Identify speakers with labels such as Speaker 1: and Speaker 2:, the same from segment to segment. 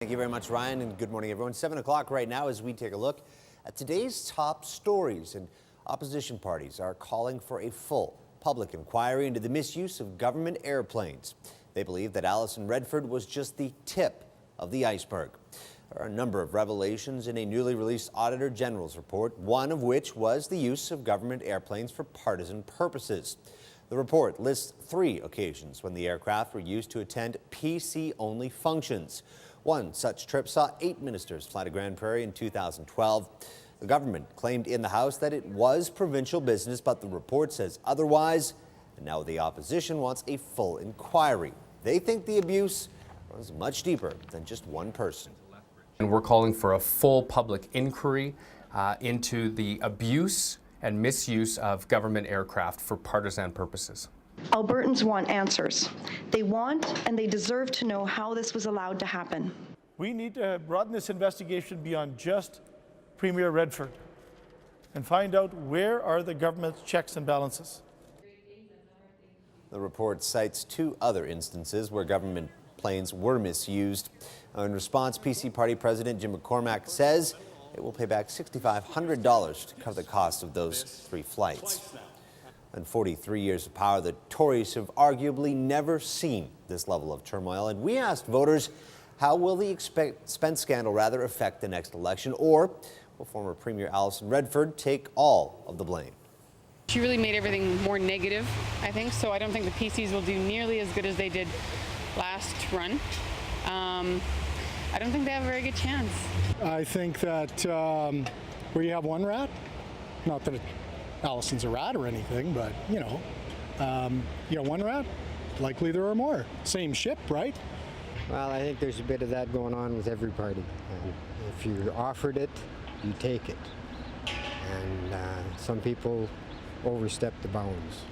Speaker 1: Thank you very much, Ryan, and good morning, everyone. 7 o'clock right now as we take a look at today's top stories. And opposition parties are calling for a full public inquiry into the misuse of government airplanes. They believe that Alison Redford was just the tip of the iceberg. There are a number of revelations in a newly released Auditor Generals report, one of which was the use of government airplanes for partisan purposes. The report lists 3 occasions when the aircraft were used to attend PC-only functions. One such trip saw 8 ministers fly to Grand Prairie in 2012. The government claimed in the House that it was provincial business, but the report says otherwise. And now the opposition wants a full inquiry. They think the abuse runs much deeper than just one person.
Speaker 2: And we're calling for a full public inquiry into the abuse and misuse of government aircraft for partisan purposes.
Speaker 3: Albertans want answers. They want and they deserve to know how this was allowed to happen.
Speaker 4: We need to broaden this investigation beyond just Premier Redford and find out where are the government's checks and balances.
Speaker 1: The report cites 2 other instances where government planes were misused. In response, PC Party President Jim McCormack says it will pay back $6,500 to cover the cost of those 3 flights. In 43 years of power, the Tories have arguably never seen this level of turmoil. And we asked voters, how will the expense scandal affect the next election? Or will former Premier Alison Redford take all of the blame?
Speaker 5: She really made everything more negative, I think. So I don't think the PCs will do nearly as good as they did last run. I don't think they have a very good chance.
Speaker 6: I think that where you have one rat, not that Alison's a rat or anything, but you know, one rat, likely there are more. Same ship, right?
Speaker 7: Well, I think there's a bit of that going on with every party. And if you're offered it, you take it. And some people overstep the bounds.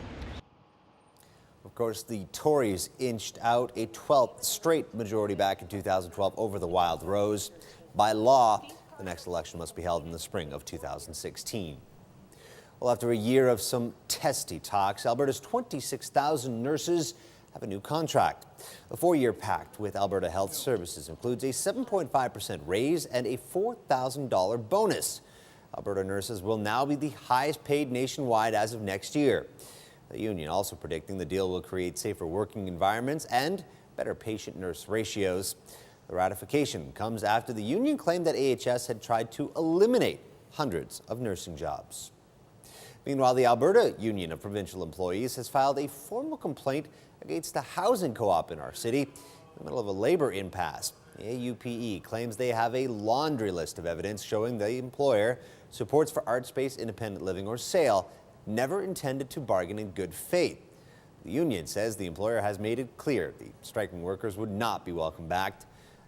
Speaker 1: Of course, the Tories inched out a 12th straight majority back in 2012 over the Wild Rose. By law, the next election must be held in the spring of 2016. Well, after a year of some testy talks, Alberta's 26,000 nurses have a new contract. The 4-year pact with Alberta Health Services includes a 7.5% raise and a $4,000 bonus. Alberta nurses will now be the highest paid nationwide as of next year. The union also predicting the deal will create safer working environments and better patient-nurse ratios. The ratification comes after the union claimed that AHS had tried to eliminate hundreds of nursing jobs. Meanwhile, the Alberta Union of Provincial Employees has filed a formal complaint against the housing co-op in our city in the middle of a labor impasse. The AUPE claims they have a laundry list of evidence showing the employer supports for art space, independent living, or sale, never intended to bargain in good faith. The union says the employer has made it clear the striking workers would not be welcome back.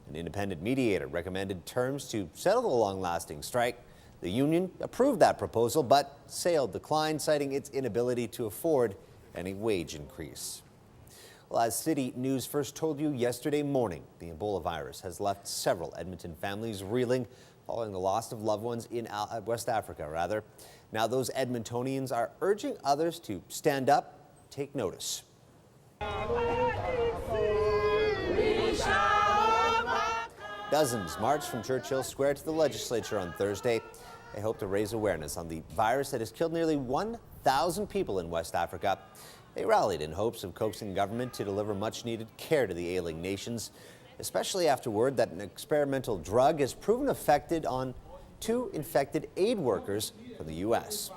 Speaker 1: An independent mediator recommended terms to settle the long-lasting strike. The union approved that proposal, but sale declined, citing its inability to afford any wage increase. Well, as City News first told you yesterday morning, the Ebola virus has left several Edmonton families reeling following the loss of loved ones in West Africa. Now those Edmontonians are urging others to stand up, take notice. Dozens marched from Churchill Square to the legislature on Thursday. They hope to raise awareness on the virus that has killed nearly 1,000 people in West Africa. They rallied in hopes of coaxing government to deliver much-needed care to the ailing nations, especially after word that an experimental drug has proven effective on 2 infected aid workers from the U.S.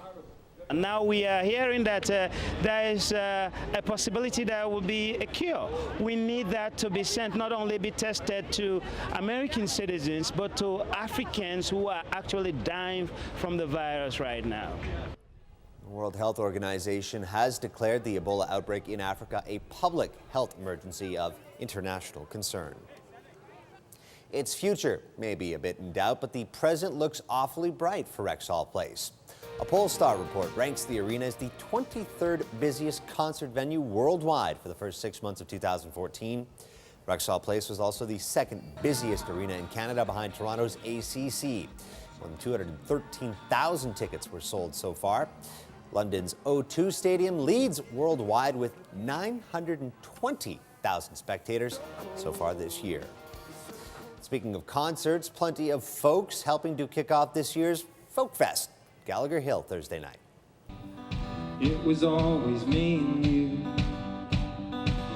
Speaker 8: Now we are hearing that there is a possibility there will be a cure. We need that to be sent, not only be tested to American citizens, but to Africans who are actually dying from the virus right now.
Speaker 1: The World Health Organization has declared the Ebola outbreak in Africa a public health emergency of international concern. Its future may be a bit in doubt, but the present looks awfully bright for Rexall Place. A Polestar report ranks the arena as the 23rd busiest concert venue worldwide for the first 6 months of 2014. Rexall Place was also the 2nd busiest arena in Canada behind Toronto's ACC. More than 213,000 tickets were sold so far. London's O2 Stadium leads worldwide with 920,000 spectators so far this year. Speaking of concerts, plenty of folks helping to kick off this year's Folk Fest. Gallagher Hill Thursday night.
Speaker 9: It was always me and you,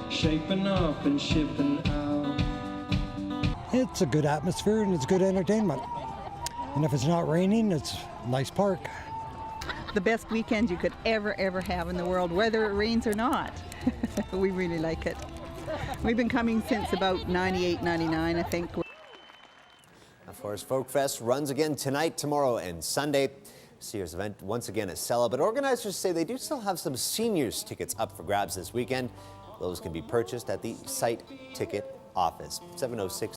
Speaker 9: shaping up and shipping out.
Speaker 10: It's a good atmosphere and it's good entertainment. And if it's not raining, it's a nice park.
Speaker 11: The best weekend you could ever have in the world, whether it rains or not. We really like it. We've been coming since about 98, 99, I think.
Speaker 1: Of course, Folk Fest runs again tonight, tomorrow, and Sunday. This year's event once again a sellout, but organizers say they do still have some seniors tickets up for grabs this weekend. Those can be purchased at the site ticket office. 7:06.